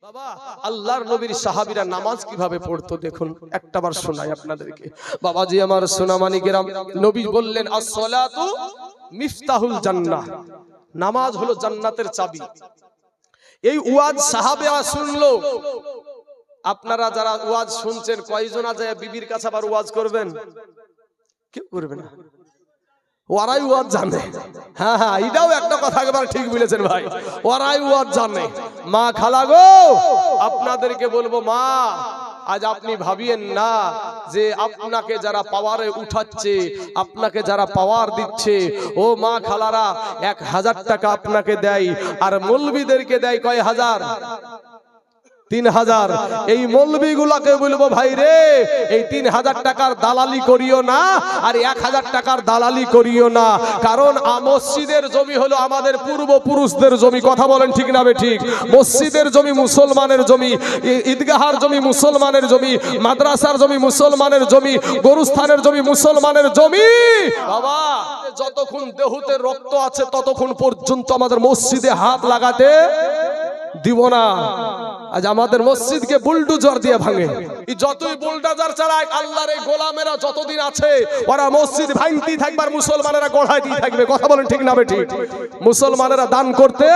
বাবা আল্লাহর নবীর সাহাবীরা নামাজ কিভাবে পড়তো দেখুন, একটাবার শোনাই আপনাদেরকে। বাবাজি আমার সোনামানিকেরাম, নবী বললেন as-salatu মিফতাহুল জান্নাহ, নামাজ হলো জান্নাতের চাবি। এই ওয়াজ সাহাবেরা শুনলো। আপনারা যারা ওয়াজ শুনছেন, কয়জন যায় বিবির কাছে আবার ওয়াজ করবেন? কেউ করবে না, ওরাই ওয়াজ জানে। হ্যাঁ হ্যাঁ, এটাও একটা কথা একেবারে ঠিক বলেছেন ভাই, ওরাই ওয়াজ জানে। মা খালা গো, আপনাদেরকে বলবো, মা আজ আপনি ভাবিয়েন না যে আপনাকে যারা পাওয়ারে উঠাচ্ছে, আপনাকে যারা পাওয়ার দিচ্ছে, ও মা খালারা 1000 টাকা আপনাকে দেয়, আর মৌলবীদেরকে দেয় কয় হাজার? 3000। এই মৌলবীগুলাকে বলবো, ভাই রে, এই 3000 টাকার দালালি করিও না, আর 1000 টাকার দালালি করিও না। কারণ মসজিদের জমি হলো আমাদের পূর্বপুরুষদের জমি। কথা বলেন ঠিক না ঠিক? মসজিদের জমি মুসলমানের জমি, ঈদগাহার জমি মুসলমানের জমি, মাদ্রাসার জমি মুসলমানের জমি, গরুস্থানের জমি মুসলমানের জমি। বাবা, যতক্ষণ দেহতে রক্ত আছে ততক্ষণ পর্যন্ত আমাদের মসজিদে হাত লাগাতে দিব না। আজ আমাদের মসজিদকে বুলডোজার দিয়ে ভাঙে। যতই বুলডোজার চালায়, আল্লাহর এই গোলামেরা যতদিন আছে ওরা মসজিদ ভাঙতেই থাকবে, আর মুসলমানেরা গড়াইতেই থাকবে। কথা বলেন ঠিক না ঠিক? মুসলমানেরা দান করতে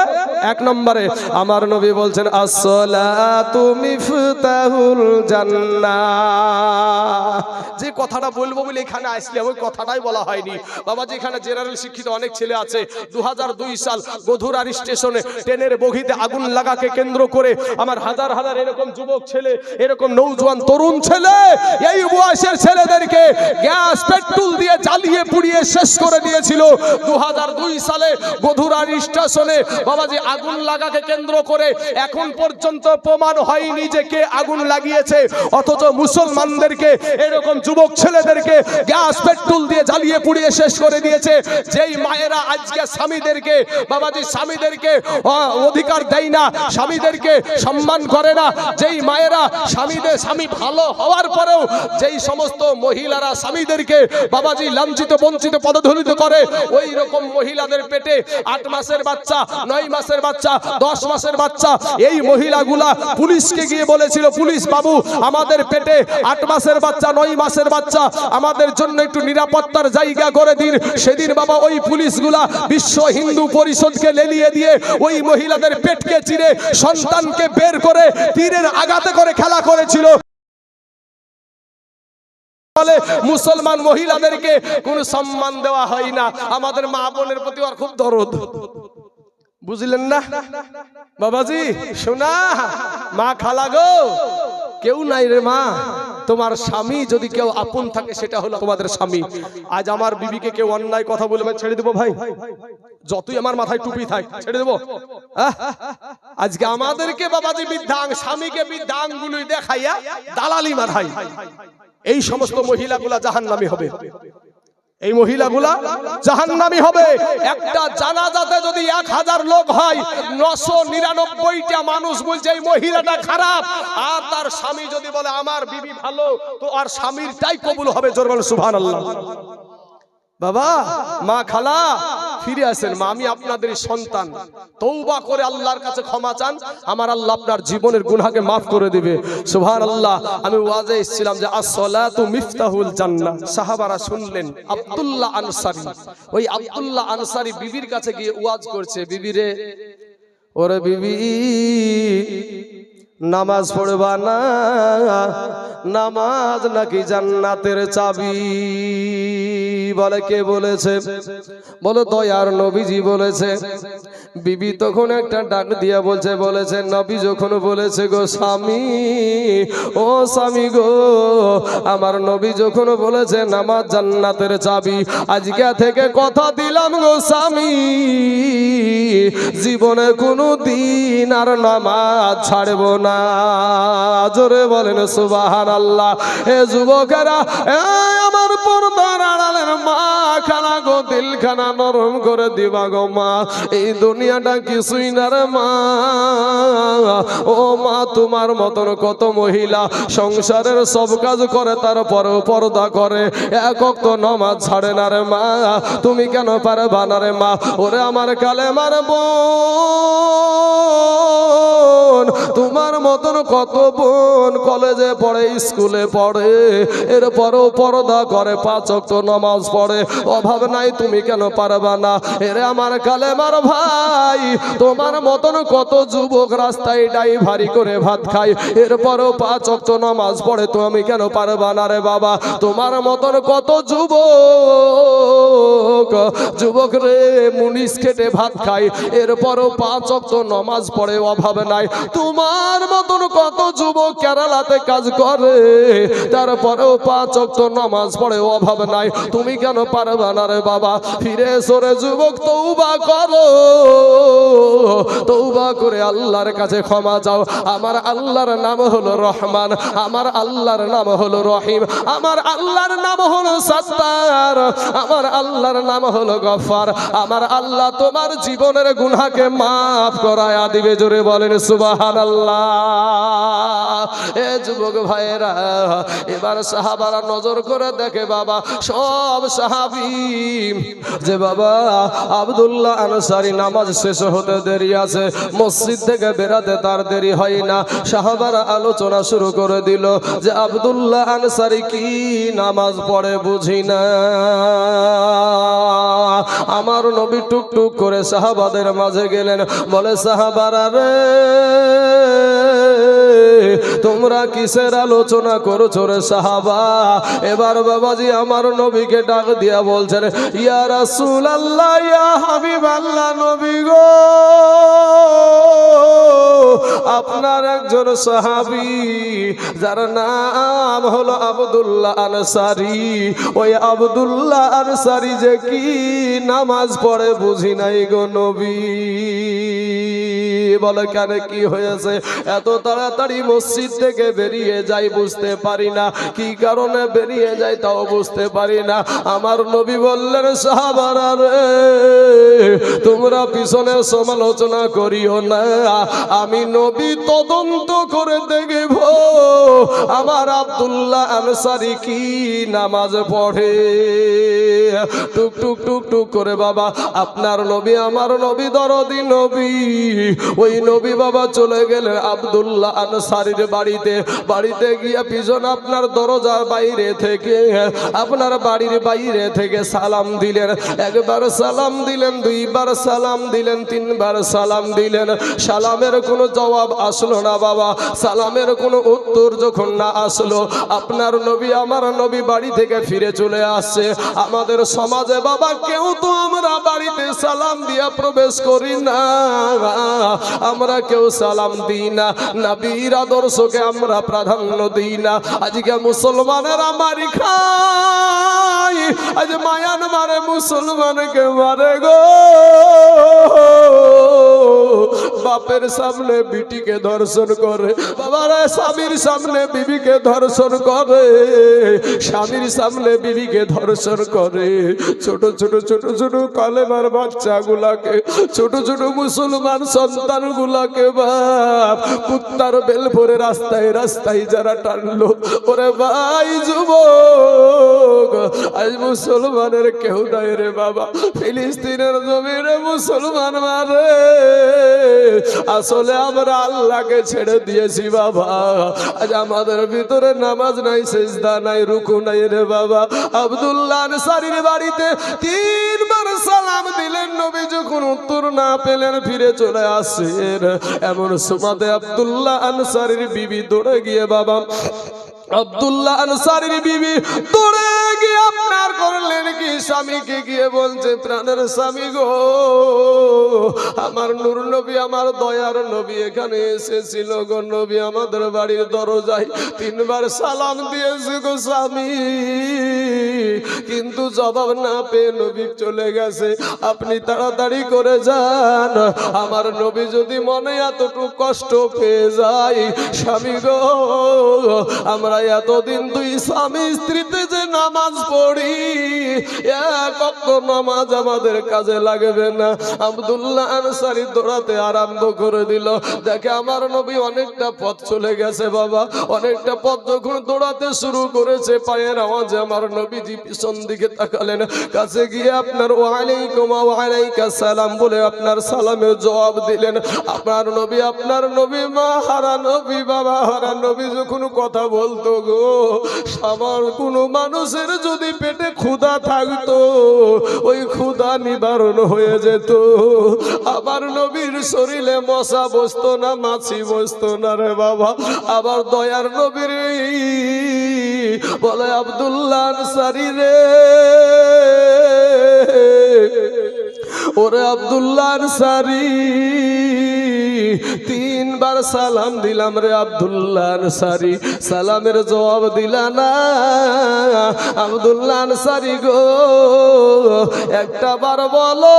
1 নম্বরে। আমার নবী বলছেন as-salatu মিফতাহুল জান্নাহ। যে কথাটা বলবো বলে এখানে আসলাম, ওই কথাটাই বলা হয়নি। বাবা, যেখানে জেনারেল শিক্ষিত অনেক ছেলে আছে, 2002 সাল গধুরার স্টেশনে ট্রেনের বগিতে আগুন লাগাকে কেন্দ্র করে আমার হাজার হাজার এরকম যুবক ছেলে, এরকম নৌজওয়ান তরুণ ছেলে, এই বয়সের ছেলেদেরকে গ্যাস পেট্রোল দিয়ে জ্বালিয়ে পুড়িয়ে শেষ করে দিয়েছিল 2002 সালে গধুরার স্টেশনে। বাবাজি, আগুন লাগাকে কেন্দ্র করে এখন পর্যন্ত প্রমাণ হয়নি যে কে আগুন লাগিয়েছে, অথচ মুসলমানদেরকে এরকম যুবক ছেলেদেরকে গ্যাস পেট্রোল দিয়ে জ্বালিয়ে পুড়িয়ে শেষ করে দিয়েছে। যেই মায়েরা আজকে স্বামীদেরকে, বাবাজি, স্বামীদেরকে অধিকার দেয় না, স্বামীদেরকে সম্মান করে না, যেই মায়েরা স্বামী ভালো হওয়ার পরেও যেই সমস্ত মহিলারা স্বামীদেরকে বাবাজি লাঞ্ছিত বঞ্চিত পদদলিত করে, ওই রকম মহিলাদের পেটে 8 মাসের বাচ্চা, 9 মাসের বাচ্চা, 10 মাসের বাচ্চা, এই মহিলাগুলা পুলিশকে গিয়ে বলেছিল, পুলিশ বাবু আমাদের পেটে 8 মাসের বাচ্চা, 9 মাসের বাচ্চা, আমাদের জন্য একটু নিরাপত্তার জায়গা করে দিন। সেদিন বাবা ওই পুলিশগুলা বিশ্ব হিন্দু পরিষদকে লেলিয়ে দিয়ে ওই মহিলাদের পেটকে চিরে সন্তানকে বের করে তীরের আঘাতে করে খেলা করেছিল। মুসলমান মহিলাদেরকে কোন সম্মান দেওয়া হয় না। আমাদের মা বোনের প্রতি আর খুব দরদ, বুঝলেন না বাবাজি? শোনা মা খালা গো, কেউ নাই রে মা, তোমার স্বামী যদি কেউ আপন থাকে সেটা হলো তোমাদের স্বামী। আজ আমার বিবিকে কেউ অন্যায় কথা বলবে, ছেড়ে দেবো ভাই? যতই আমার মাথায় টুপি থাক, ছেড়ে দেবো? আজকে আমাদেরকে বাবাজি বৃদ্ধাং, স্বামীকে বৃদ্ধাঙ্গুলি দেখাইয়া দালালি মারাই। এই সমস্ত মহিলাগুলা জাহান্নামী হবে। এই মহিলাগুলা জাহান্নামী হবে। একটা জানাজাতে যদি 1000 লোক হয়, 999টা মানুষ বলছে এই মহিলাটা খারাপ, আর তার স্বামী যদি বলে আমার বিবি ভালো, তো আর স্বামীরটাই কবুল হবে। জোরে বলেন সুবহানাল্লাহ। বাবা, মা খালা ফিরে আসেন। মা, আমি আপনাদের সন্তান, তওবা করে আল্লাহর কাছে ক্ষমা চান, আমার আল্লাহ আপনার জীবনের গুনাহকে মাফ করে দিবে। সুবহানাল্লাহ। আমি ওয়াজে এসেছিলাম যে as-salatu মিফতাহুল জান্নাহ। সাহাবারা শুনলেন। আব্দুল্লাহ আনসারী, ওই আব্দুল্লাহ আনসারী বিবির কাছে গিয়ে ওয়াজ করছে, বিবি রে, ওরে বিবি, নামাজ পড়বা না, নামাজ নাকি জান্নাতের চাবি। বলে কে বলেছে? বলে দয়ার নবীজি বলেছে। বিবি তখন একটা ডাক দিয়া বলেছে নবী যখন বলেছে গো স্বামী, ও স্বামী গো, আমার নবী যখন বলেছে নামাজ জান্নাতের চাবি, আজকে থেকে কথা দিলাম গো স্বামী, জীবনে কোনো দিন আর নামাজ ছাড়ব না। জোরে বলেন সুবহানাল্লাহ। এ যুবকেরা, আমার পর্দার আড়ালের মা খানা গো দিলখানা নরম করে দিবা গো মা, এই দুনিয়াটা কিছুই না রে মা। ও মা, তোমার মতন কত মহিলা সংসারের সব কাজ করে তারপরেও পর্দা করে, এক ওয়াক্ত নামাজ ছাড়ে না রে মা, তুমি কেন পারবা না রে মা? ওরে আমার কালেমার বোন, তোমার মতন কত বোন কলেজে পড়ে, স্কুলে পড়ে, এরপরও পর্দা করে, 5 ওয়াক্ত নামাজ পড়ে, অভাব নাই, তুমি কেন পারবা না? এরে আমার কালেমার ভাই, তোমার মতন কত যুবক রাস্তায় ড্রাইভারি করে ভাত খায়, এরপরও 5 ওয়াক্ত নামাজ পড়ে, তুমি কেন পারবা না রে বাবা? তোমার মতন কত যুবক রে মুনিশ খেটে ভাত খায়, এরপরও 5 ওয়াক্ত নামাজ পড়ে, অভাব নাই। তোমার মতন কত যুবক কেরালাতে কাজ করে, তারপরেও 5 ওয়াক্ত নামাজ পড়ে, অভাব নাই, তুমি কেন পারবা না রে বাবা? ফিরে সরে যুবক, তওবা করো, তওবা করে আল্লাহর কাছে ক্ষমা চাও। আমার আল্লাহর নাম হলো রহমান, আমার আল্লাহর নাম হলো রহিম, আমার আল্লাহর নাম হলো সাত্তার, আমার আল্লাহর নাম হলো গফফার। আমার আল্লাহ তোমার জীবনের গুনাহকে মাফ করায়া দিবে। জোরে বলেন সুবহানাল্লাহ। এ যুবক ভাইরা, এবার সাহাবারা নজর করে দেখে বাবা, সব সাহাবী যে বাবা আব্দুল্লাহ আনসারী নামাজ শেষ হতে দেরি আছে, মসজিদ থেকে বেরাতে তার দেরি হয় না। সাহাবারা আলোচনা শুরু করে দিল যে আব্দুল্লাহ আনসারী কি নামাজ পড়ে বুঝি না। আমার নবী টুকটুক করে সাহাবাদের মাঝে গেলেন, বলে সাহাবারা রে, তোমরা কিসের আলোচনা করছো রে সাহাবা? এবার বাবাজি আমার নবীকে ডাক দিয়া বলছেন, ইয়া রাসূলুল্লাহ, ইয়া হাবিবাল্লাহ, নবী গো, আপনার একজন সাহাবী যার নাম হলো আব্দুল্লাহ আনসারী, ওই আব্দুল্লাহ আনসারী যে কি নামাজ পড়ে বুঝি নাই গো নবী। বলে কেন, কি হয়েছে? এত তাড়াতাড়ি মসজিদ থেকে বেরিয়ে যাই বুঝতে পারি না, কি কারণে বেরিয়ে যাই তাও বুঝতে পারি না। আমার নবী বললেন, সাহাবারা রে, তোমরা পিছনে সমালোচনা করিও না, আমি নবী তদন্ত করে দেখব আমার আব্দুল্লাহ আনসারী কি নামাজ পড়ে। টুক টুক টুক টুক করে বাবা আপনার নবী, আমার নবী দরদি নবী, ওই নবী বাবা চলে গেলেন আব্দুল্লাহ আনসারীর বাড়িতে। বাড়িতে গিয়ে পিছন আপনার দরজার বাইরে থেকে, আপনার বাড়ির বাইরে থেকে সালাম দিলেন। একবার সালাম দিলেন, দুইবার সালাম দিলেন, তিনবার সালাম দিলেন। সালামের কোনো জবাব আসলো না বাবা, সালামের কোনো উত্তর যখন না আসলো, আপনার নবী, আমার নবী বাড়ি থেকে ফিরে চলে আসছে। আমাদের সমাজে বাবা কেউ তো আমরা বাড়িতে সালাম দিয়া প্রবেশ করি না, আমরা কেউ সালাম দিই না, নবীর আদর্শকে আমরা প্রাধান্য দিই না। আজকে মুসলমানেরা মারি খায়, আজ মায়ান মারে মুসলমানকে মারে গো। বাপের সামনে বিটিকে ধর্ষণ করে, বাবারা স্বামীর সামনে বিবিকে ধর্ষণ করে, স্বামীর সামনে বিবিকে ধর্ষণ করে। ছোট ছোট ছোট ছোট কালেমার বাচ্চাগুলাকে, ছোট ছোট মুসলমান সন্তান গুলাকে বাপ কুত্তার বেল ভরে রাস্তায় রাস্তায় যারা টানলো, ওরে ভাই যুবক, আজ মুসলমানের কেউ নাই রে বাবা। ফিলিস্তিনের জমিনে মুসলমান মারে, আসলে আমরা আল্লাহকে ছেড়ে দিয়েছি বাবা। আজ আমাদের ভিতরে নামাজ নাই, সিজদা নাই, রুকু নাই রে বাবা। আব্দুল্লাহ আনসারীর বাড়িতে 3 বার সালাম দিলেন, নবী যখন উত্তর না পেলেন ফিরে চলে আসেন। এমন সময়তে আব্দুল্লাহ আনসারীর বিবি দৌড়ে গিয়ে বাবা, আব্দুল্লাহ আনসারীর বিবি দৌড়ে গিয়ে আপনার করলেন কি, স্বামীকে গিয়ে বলছে, প্রাণের স্বামী গো, আমার নূর নবী, আমার দয়ার নবী এখানে এসেছিল গো নবী, আমাদের বাড়ির দরজায় 3 বার সালাম দিয়েছে গো স্বামী, কিন্তু জবাব না পেয়ে নবী চলে গেছে। আপনি তাড়াতাড়ি করে যান, আমার নবী যদি মনে এতটুকু কষ্ট পেয়ে যায়, স্বামী গো, আমরা এতদিন 2 স্বামী স্ত্রীতে যে নামাজ নামাজ পড়ি, এক ওয়াক্ত নামাজ আমাদের কাজে লাগবে না। আব্দুল্লাহ আনসারী দৌড়াতে আরম্ভ করে দিল। দেখে আমার নবী অনেকটা পথ চলে গেছে বাবা, অনেকটা পথ যখন দৌড়াতে শুরু করেছে, পায়ের আওয়াজে আমার নবীজি পিছন দিকে তাকালেন। কাছে গিয়ে আপনার ওয়ালাইকুম ওয়া আলাইকা সালাম বলে আপনার সালামের জবাব দিলেন। আপনার নবী মা হারা নবী, বাবা হারা নবী যখন কথা বলতো গো, আমার কোনো মানুষের যদি পেটে ক্ষুধা থাকতো ওই ক্ষুধা নিবারণ হয়ে যেত। আমার নবীর শরীরে মশা বসতো না, মাছি বসতো না রে বাবা। আবার দয়ার নবীর বলে আব্দুল্লাহ আনসারী রে, ওরে আব্দুল্লাহ আনসারী, তিনবার সালাম দিলাম রে আব্দুল্লাহ আনসারী, সালামের জবাব দিলা না। আব্দুল্লাহ আনসারী গো, একটা বার বলো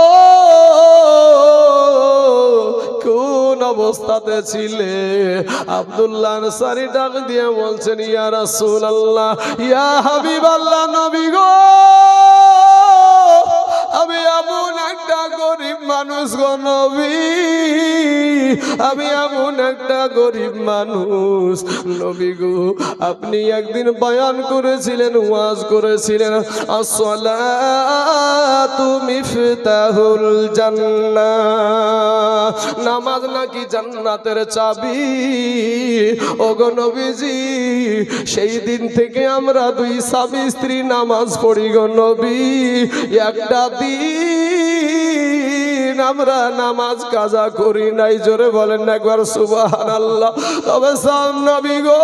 কোন অবস্থাতে ছিলে? আব্দুল্লাহ আনসারী ডাক দিয়ে বলছেন, ইয়া রাসূলুল্লাহ, ইয়া হাবিবাল্লাহ, নবী গো, আমি এমন একটা গরিব মানুষ গো নবী, আমি এমন একটা গরিব মানুষ নবী গো। আপনি একদিন বয়ান করেছিলেন, ওয়াজ করেছিলেন, আসসালাতু মিফতাহুল জান্নাহ, নামাজ নাকি জান্নাতের চাবি। ওগো নবীজি, সেই দিন থেকে আমরা দুই স্বামী স্ত্রী নামাজ পড়ি গো নবী। একটা দিন আমরা নামাজ কাজা করি নাই, জোরে বলেন না একবার সুবহানাল্লাহ। তবে নবী গো,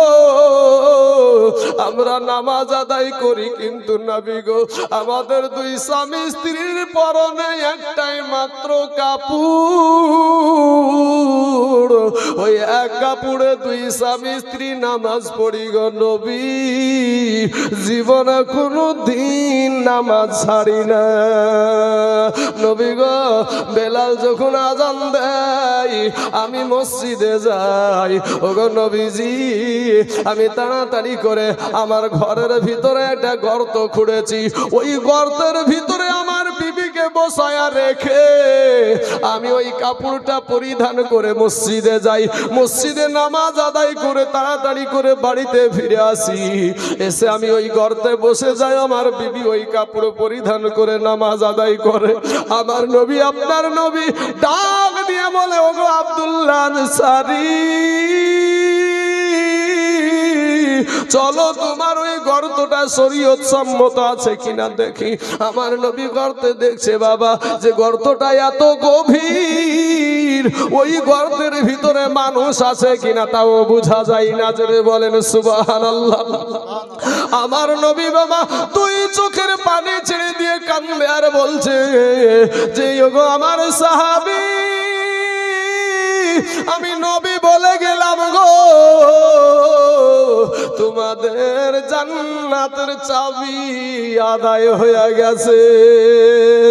আমরা নামাজ আদায় করি, কিন্তু নবী গো, আমাদের দুই স্বামী স্ত্রীর পরনে একটাই মাত্র কাপড়, ওই এক কাপড়ে দুই স্বামী স্ত্রী নামাজ পড়ি গো নবী। জীবনে কোনো দিন নামাজ ছাড়ি না নবী গো। বেলাল যখন আজান দেয় আমি মসজিদে যাই, ওগো নবীজি, আমি তাড়াতাড়ি করে আমার ঘরের ভিতরে একটা গর্ত খুঁড়েছি, ওই গর্তের ভিতরে আমার বিবিকে বসায়া রেখে আমি ওই কাপড়টা পরিধান করে মসজিদে যাই। মসজিদে নামাজ আদায় করে তাড়াতাড়ি করে বাড়িতে ফিরে আসি। এসে আমি ওই গর্তে বসে যাই, আমার বিবি ওই কাপড় পরিধান করে নামাজ আদায় করে। আমার নবী, আপনার নবী ডাক দিয়ে বলে, ওগো আব্দুল্লাহ আনসারী, চলো তোমার ওই গর্তটা শরীয়ত সম্মত আছে কিনা দেখি। আমার নবী গর্তে দেখছে বাবা, যে গর্তটা এত গভীর, ওই গর্তের ভিতরে মানুষ আছে কিনা তাও বোঝা যায় না, জোরে বলেন সুবহানাল্লাহ। আমার নবী বাবা দুই চোখের পানি ছেড়ে দিয়ে কান্দে আর বলছে যে, ওগো আমার সাহাবী, আমি নবী বলে গেলাম গো, তোমাদের জান্নাতের চাবি আদায় হয়ে গেছে,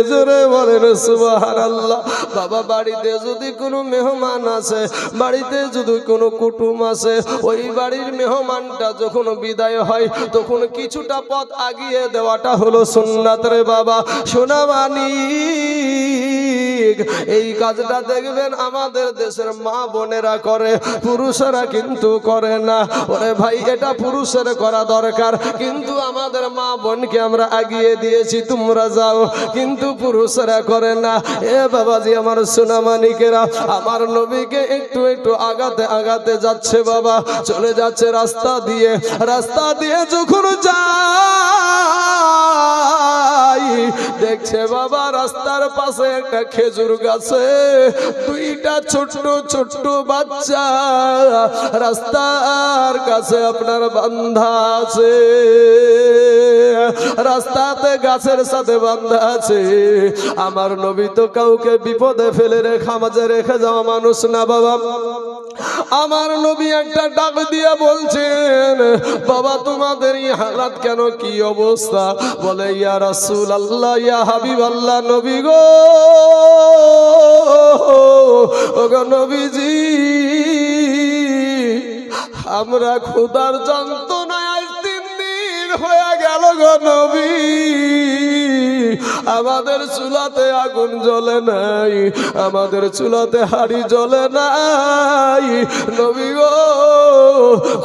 জোরে বলেন সুবহানাল্লাহ। বাবা, বাড়িতে যদি কোনো মেহমান আছে, বাড়িতে যদি কোনো কুটুম আছে, ওই বাড়ির মেহমানটা যখন বিদায় হয় তখন কিছুটা পথ আগিয়ে দেওয়াটা হলো সুন্নাত রে বাবা। সোনা মানিক, এই কাজটা দেখবেন আমাদের দেশের মা বোনেরা করে, পুরুষেরা কিন্তু করে না। ওরে ভাই, এটা পুরুষের করা দরকার, কিন্তু আমাদের মা বোনকে আমরা আগিয়ে দিয়েছি, তোমরা যাও, কিন্তু পুরুষেরা করে না। এ বাবাজি, আমার সোনা মানিকেরা, আমার নবীকে একটু একটু আগাতে আগাতে যাচ্ছে বাবা, চলে যাচ্ছে রাস্তা দিয়ে। রাস্তা দিয়ে যখন যায় দেখছে বাবা, রাস্তার পাশে একটা খেজুর গাছে দুইটা ছোট্ট ছোট্ট বাচ্চা রাস্তার কাছে আপনার বান্ধা আছে, রাস্তাতে গাছের সাথে বান্ধা আছে। আমার নবী তো কাউকে বিপদে ফেলে রেখা মাঝে রেখে যাওয়া মানুষ না বাবা। আমার নবী একটা ডাক দিয়ে বলছেন, বাবা তোমাদের এই হালাত কেন, কি অবস্থা? বলে, ইয়া রাসূলুল্লাহ, ইয়া হাবিবাল্লাহ, নবী গো, ওগো নবীজি, আমরা ক্ষুধার যন্ত্রণায় আজ 3 দিন হয়ে গেল, গো নবী আমাদের চুলাতে আগুন জ্বলে নাই, আমাদের চুলাতে হাড়ি জ্বলে নাই। নবী গো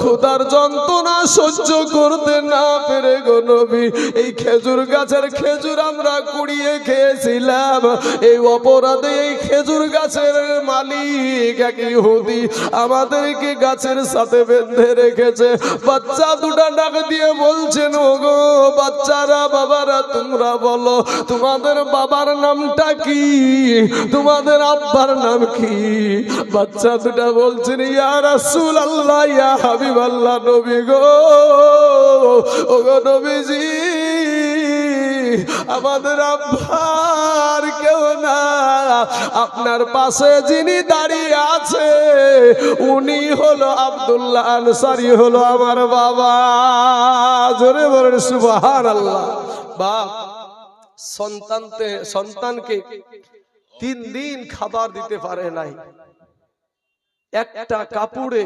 ক্ষুধার যন্ত্রণা সহ্য করতে না পেরে গো নবী এই খেজুর গাছের খেজুর আমরা কুড়িয়ে খেয়েছিলাম। এই অপরাধে এই খেজুর গাছের মালিক এক ইহুদি আমাদেরকে গাছের সাথে বেঁধে রেখেছে। বাচ্চা দুটা ডাক দিয়ে বলছেন, ওগো বাচ্চারা, বাবারা তোমরা বলো তোমাদের বাবার নামটা কি, তোমাদের আব্বার নাম কি? বাচ্চা দুটা বলছেন, ইয়া রাসূলুল্লাহ, ইয়া হাবিবাল্লাহ, নবী গো, ওগো নবীজি আমাদের আব্বার কেউ না, আপনার পাশে যিনি দাঁড়িয়ে আছে উনি হলো আব্দুল্লাহ আনসারী, হলো আমার বাবা। জোরে বলেন সুবহানাল্লাহ। বাপ সন্তানকে 3 দিন খাবার দিতে পারে নাই, একটা কাপড়ে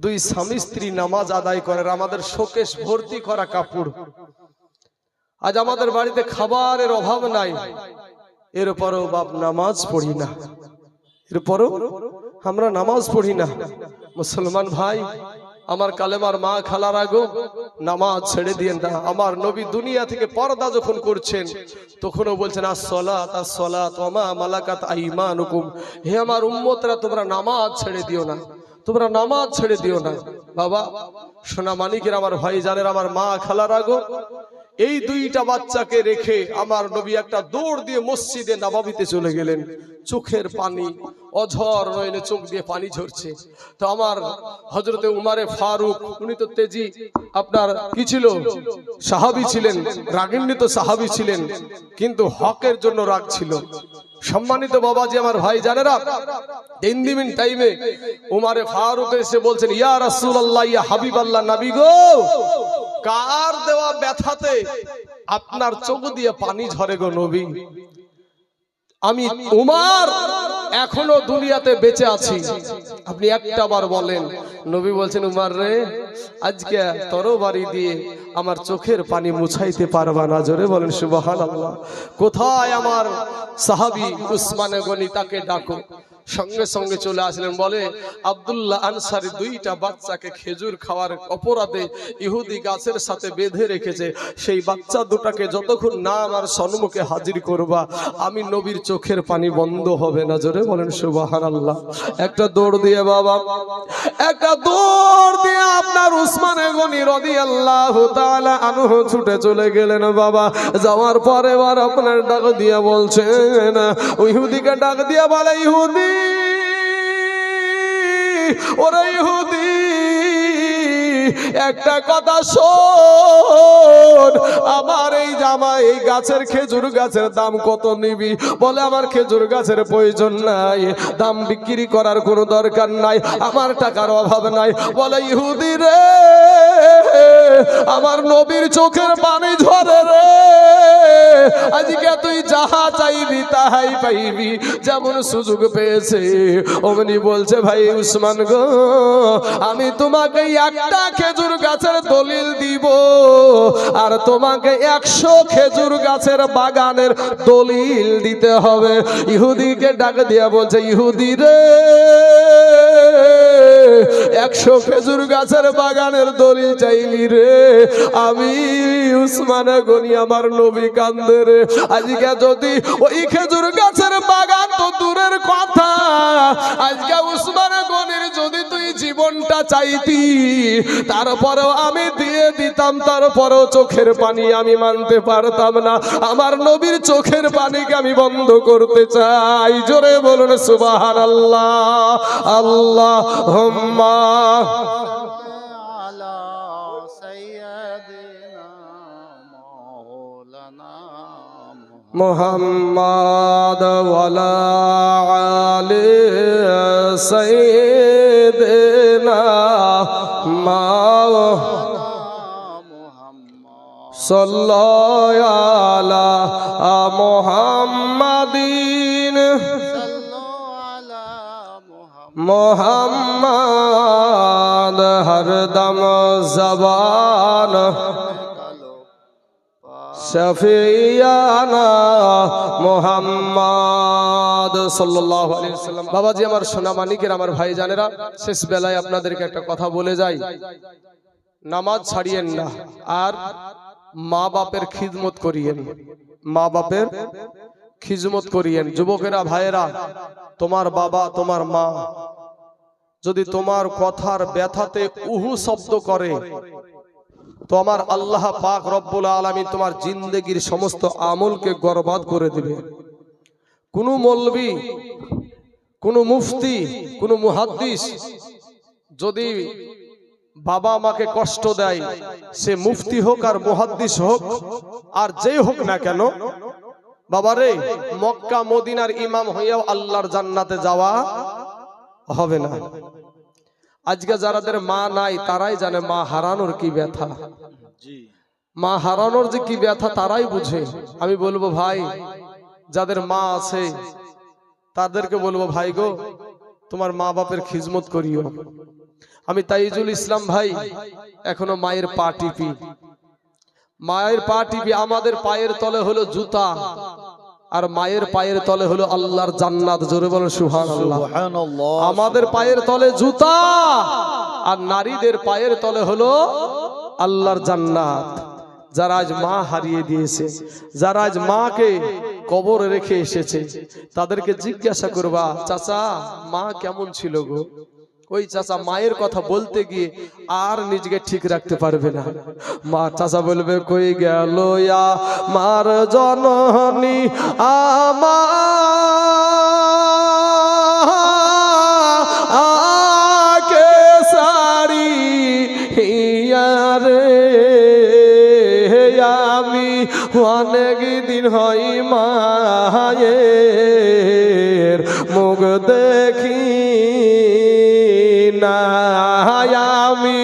2 স্বামী স্ত্রী নামাজ আদায় করে। আমাদের শোকেস ভর্তি করা কাপড়। আজ আমাদের বাড়িতে খাবারের অভাব নাই, এরপরও বাপ নামাজ পড়ি না, এরপরও আমরা নামাজ পড়ি না। মুসলমান ভাই আমার কালেমার মা খালারা গো, নামাজ ছেড়ে দিয়েন না। আমার নবী দুনিয়া থেকে পর্দা যখন করছেন তখনও বলছেন আস-সালাত আস-সালাত ওয়া মা মালাকাত আইমানুকুম, হে আমার উম্মতরা তোমরা নামাজ ছেড়ে দিও না, তোমরা নামাজ ছেড়ে দিও না। বাবা সোনা মানিকের আমার ভাই জানেন, আমার মা খালারা গো, এই 2টা বাচ্চাকে রেখে আমার নবী একটা দৌড় দিয়ে মসজিদে নববীতে চলে গেলেন। চোখের পানি অঝর নয়নে চোখ দিয়ে পানি ঝরছে। তো আমার হযরতে উমারে ফারুক, উনি তো তেজি আপনার কি ছিল, সাহাবী ছিলেন, রাগান্বিত সাহাবী ছিলেন, কিন্তু হকের জন্য রাগ ছিল। সম্মানিত বাবাজি আমার ভাই জানেরা, 3 দিন টাইমে উমারে ফারুক এসে বলছেন, ইয়া রাসূলুল্লাহ, ইয়া হাবিবাল্লাহ, নবী গো কার দেওয়া ব্যথাতে আপনার চোখ দিয়ে পানি ঝরে গো নবী? আমি উমার এখনো দুনিয়াতে বেঁচে আছি, আপনি একটা বার বলেন। নবী বলছেন, উমার রে আজকে তরবারি দিয়ে আমার চোখের পানি মুছাইতে পারবা না। জোরে বলেন সুবহানাল্লাহ। কোথায় আমার সাহাবী উসমান গনি, তাকে ডাকো। সঙ্গে সঙ্গে চলে আসলেন। বলে আব্দুল্লাহ আনসারী 2টা বাচ্চাকে খেজুর খাওয়ার অপরাধে ইহুদি গাছের সাথে বেঁধে রেখেছে। সেই বাচ্চা দুটাকে যতক্ষণ না আমার সম্মুখে হাজির করবা আমি নবীর চোখের পানি বন্ধ হবে না। জোরে বলেন সুবহানাল্লাহ। একটা দৌড় দিয়ে বাবা, একটা দৌড় দিয়ে আপনার উসমান গনি রাদিয়াল্লাহু তাআলা আনহু ছুটে চলে গেলেন। বাবা যাওয়ার পরে এবার আপনার ডাক দিয়ে বলছেন, ওই ইহুদিকে ডাক দিয়ে বলে, ইহুদি, ওরে ইহুদি একটা কথা শোন, আমার এই জামা এই গাছের খেজুর গাছের দাম কত নিবি? বলে আমার খেজুর গাছের প্রয়োজন নাই, দাম বিক্রি করার কোনো দরকার নাই, আমার টাকার অভাব নাই। বলে ইহুদি রে আমার নবীর চোখের পানি ঝরে রে, আজকে তুই যাহা চাইবি তাহাই পাইবি। যেমন সুযোগ পেয়েছে অমনি বলছে, ভাই উসমান গো আমি তোমাকে একটা খেজুর গাছের দলিল দিব আর তোমাকে 100 খেজুর গাছের বাগানের দলিল দিতে হবে। ইহুদিকে ডাক দিয়া বলছে, ইহুদি রে 100 খেজুর গাছের বাগানের দলিল চাইলি রে, আমি উসমান গনি আমার নবী কান্দে রে। আজকে যদি ওই খেজুর গাছের বাগান তো দূরের কথা, আজকে উসমান গনির যদি তুই জীবনটা চাইতি তারপরেও আমি দিয়ে দিতাম, তারপরেও চোখের পানি আমি মানতে পারতাম না। আমার নবীর চোখের পানিকে আমি বন্ধ করতে চাই। জোরে বলুন সুবহানাল্লাহ। আল্লাহুম্মা আলা সাইয়্যিদিনা মাওলানা মুহাম্মদ ওয়া আলা আলি সাইয়্যিদিনা সাল্লাল্লাহু আলা মুহাম্মাদিন মুহাম্মদ হরদম জবান শাফিয়ানা মুহাম্মদ সাল্লাল্লাহু আলাইহি ওয়াসাল্লাম। বাবাজি আমার সোনা মানিকের, আমার ভাই জানেরা, শেষ বেলায় আপনাদেরকে একটা কথা বলে যাই, নামাজ ছাড়িয়েন না, আর মা বাপের খিদমত করিয়েন, মা বাপের খিদমত করিয়েন। যুবকেরা, ভাইয়েরা, তোমার বাবা তোমার মা যদি তোমার কথার ব্যথাতে উহু শব্দ করে, তো আমার আল্লাহ পাক রব্বুল আলামিন তোমার জিন্দেগির সমস্ত আমলকে বরবাদ করে দিবে। কোন মৌলবি, কোন মুফতি, কোন মুহাদ্দিস যদি বাবা মাকে কষ্ট দেয়, সে মুফতি হোক আর মুহাদ্দিস হোক আর যেই হোক না কেন, বাবারে মক্কা মদিনার ইমাম হইয়াও আল্লাহর জান্নাতে যাওয়া হবে না। আজকে যারাদের মা নাই তারাই জানে মা হারানোর কি ব্যথা, মা হারানোর যে কি ব্যথা তারাই বুঝে। আমি বলবো ভাই, যাদের মা আছে তাদেরকে বলবো, ভাই গো, তোমার মা বাপের খিদমত করিও। আমি তাইজুল ইসলাম ভাই এখনো মায়ের পা টিপি, মায়ের পা টিপি। আমাদের পায়ের তলে হলো জুতা, আর মায়ের পায়ের তলে হলো আল্লাহর জান্নাত। জোরে বলেন সুবহানাল্লাহ। আমাদের পায়ের তলে জুতা, আর নারীদের পায়ের তলে হলো আল্লাহর জান্নাত। যারা আজ মা হারিয়ে দিয়েছে, যারা আজ মাকে কবরে রেখে এসেছে, তাদেরকে জিজ্ঞাসা করবা, চাচা মা কেমন ছিল গো? ওই চাচা মায়ের কথা বলতে গিয়ে আর নিজেকে ঠিক রাখতে পারবে না। মা চাচা বলবে, কই গেল মার জননী আমাকে সারি রে, আমি অনেক দিন হই মায়ের মুখ দেখি না, আমি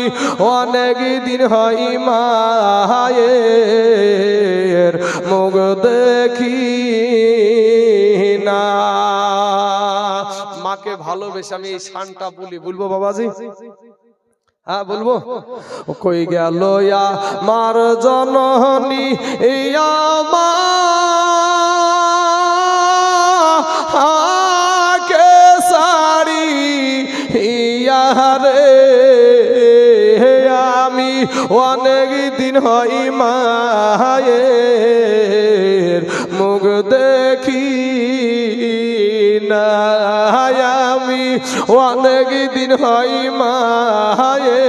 অনেক দিন হই মায়ের মুখ দেখি না। মাকে ভালোবেসে আমি এই শানটা বলবো বাবাজি, হ্যাঁ বলবো। কই গেল মার জননী মা কে সারি রে, আমি অনেক দিন হই মায়ের মুখ দেখি না, আমি অনেক দিন হই মায়ের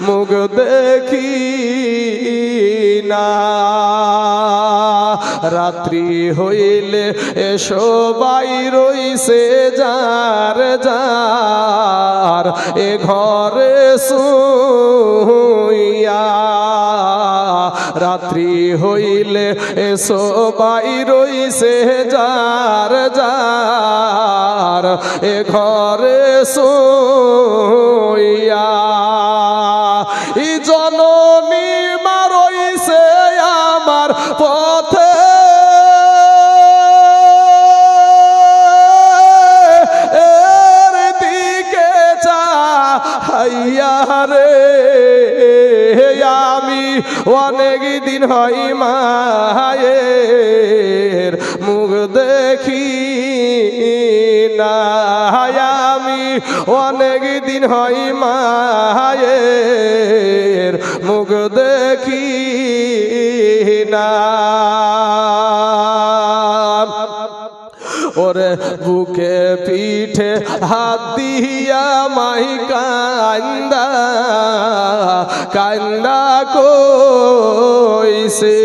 মুখ দেখি না। রাত্রি হইলে এসো বাই রইছে যার যার এ ঘরে শুইয়া, রাত্রি হইলে এসো বাই রইছে যার যার এ ঘরে শুইয়া। ই জননী মা রইছে আমার পথে, এর দিকে চাইয়া রে, আমি অনেক দিন হই মায়ের মুখ দেখি না, আমি অনেক দিন হই মায়ের মুখ দেখি না। ওরে বুকে পিঠে হাত দিয়া মাই কান্দা কান্দা কইছে,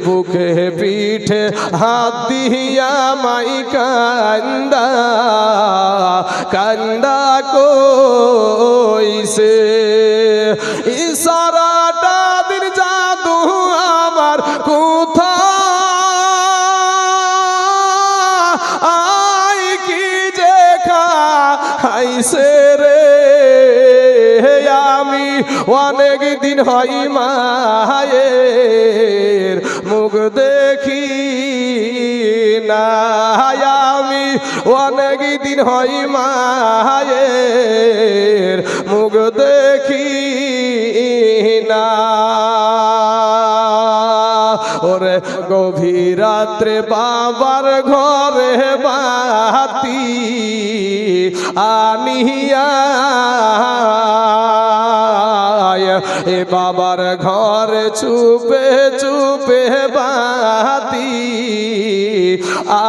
বুকে পিঠে হাত দিয়া মাই কান্দা কান্দা কইছে। ইশারাটা দিন জাদু আমার কোথা আইছে রে, আমি অনেক দিন হই মায়ের মুখ দেখি না, আমি অনেক দিন হই মায়ের মুখ দেখি না। রাত্রে বাবার ঘরে বাতি আনিয়া এ বাবার ঘরে চুপে চুপে বাতি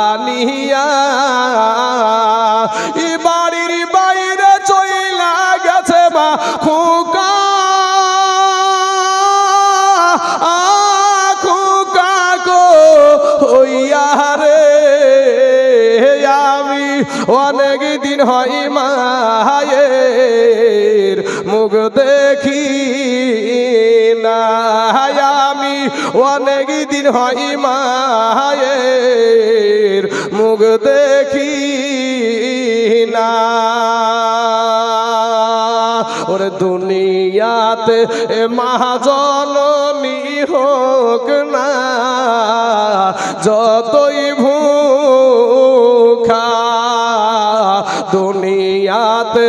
আনিয়া এ বাড়ির বাইরে চইলা গেছে মা খোকা খোকা গো হইয়া রে আমি অনেক দিন হয় মায়ের মুখ দেখি না আমি অনেক দিন হয় মায়ের মুখ দেখি না ওরে দুনিয়াতে মা জননী হোক না যতই ভুখা দুনিয়াতে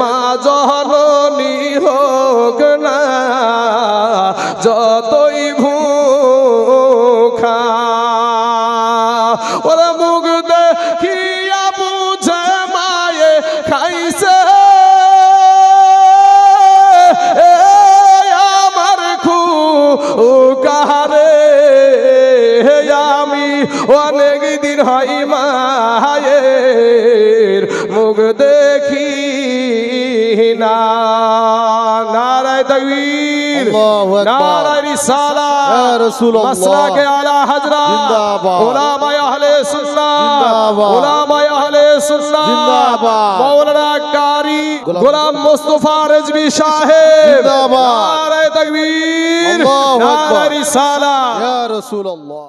মা জননী হোক না যতই ভুখা ওরা মুখ দেখিয়া বুঝে মায়ে খাইছে আমার খুকারে আমি অনেক দিন হয় মায়ের মুখ দেখি না নারায়ে তাকবীর নারায়ে রিসালাত ইয়া রাসূলুল্লাহ মাসলাকে আলা হযরত জিন্দাবাদ উলামায়ে আহলে সুন্নাহ জিন্দাবাদ উলামায়ে আহলে সুন্নাহ জিন্দাবাদ মাওলানা কারি গোলাম মুস্তাফা রিজভী সাহেব জিন্দাবাদ নারায়ে তাকবীর আল্লাহু আকবার নারায়ে রিসালাত ইয়া রাসূলুল্লাহ।